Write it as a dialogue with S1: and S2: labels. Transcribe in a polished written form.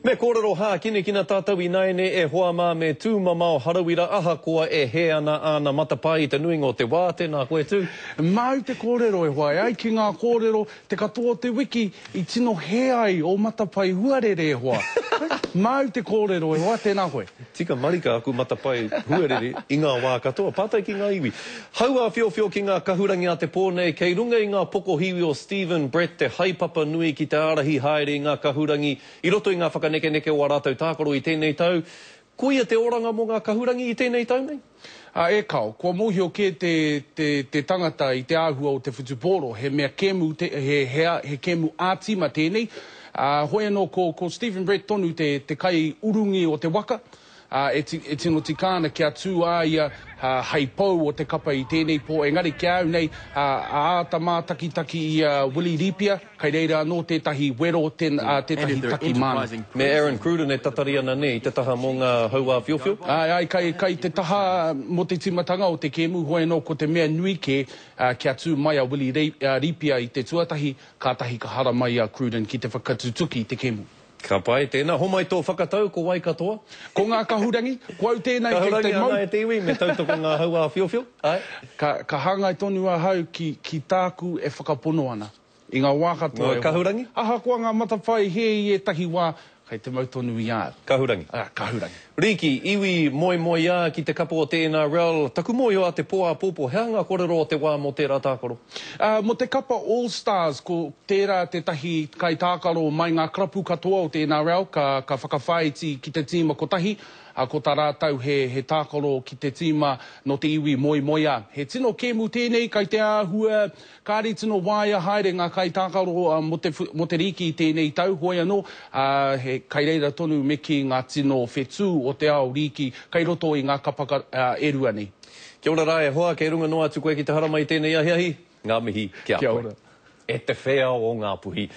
S1: Me kōrero hā kina tātou I naene e hoa mā me tū mamao harawira aha koa e he ana matapai te nuinga o te wā, tēnā koe tū.
S2: Mau te kōrero e hoa ai ki ngā kōrero te katoa te wiki I tino he ai o matapai huarere e hoa. Mau te kōrero e hoa, tēnā koe.
S1: Tika marika aku matapai huarere I ngā wā katoa, pātai ki ngā iwi. Haua whiowhio ki ngā kahurangi a te pōnei, kei runga I ngā pokohiwi o Stephen Brett, te haipapa nui ki te arahi haere I ngā kahurangi, I roto I ngā whakaneke o rātou tākoro I tēnei tau. Kuia te oranga mō ngā kahurangi I tēnei tau nei?
S2: E kao, kua mōhio ke te tangata I te āhua o te futupōro, he mea kemu, he kemu ātima tēnei. Hoi anō ko Stephen Brett tonu te kai urungi o te waka, e tino tikana kia tū ia hei pou o te kapa I tēnei pō. Engari kia au nei, āta mā taki I Willie Ripia, kai reira anō tētahi wero tētahi taki mana.
S1: Me Aaron Cruden e tatari ana nei, te taha mō ngā haua whiowhio?
S2: Ai, kai te taha mo te timatanga o te kemu, hoi anō ko te mea nui ke kia tū mai a Willie Ripia I te tuatahi, kātahi ka hara mai a Cruden ki te whakatutuki I te kemu.
S1: Ka pai tēnā, homai tō whakatau ko wai katoa?
S2: Ko ngā kahurangi, kua au tēnei kei te mau.
S1: Kahurangi ana e te iwi, me tautoko ngā haua whiowhio?
S2: Ka hangai tonu a hau ki tāku e whakapono ana. I ngā wā katoa.
S1: Kahurangi?
S2: Aha kua ngā matawhai he I e tahi wā, kei te mau tonu I āu.
S1: Kahurangi?
S2: Kahurangi.
S1: Riki, iwi moi a ki te kapo o te NRL, taku moi o a te poa pōpō, hea ngā kōrero o te wā mo tērā tākoro?
S2: Mo te kapa All Stars, ko tērā te tahi kai tākaro mai ngā krapu katoa o te NRL, ka whakawhaiti ki te tīma kotahi, ko tā rātau he tākaro ki te tīma no te iwi moi a. He tino kēmu tēnei, kai te āhua, kāri tino wāia haere ngā kai tākaro mo te riki I tēnei tau, hoi anō, he kai reira tonu me ki ngā tino whetū o te ao riki, kai roto I ngā kapaka e rua nei.
S1: Kia ora rā e hoa, kei runga noa atu koe ki te harama I tēnei ahiahi, ngā mihi, kia koe. E te whea o ngā puhi.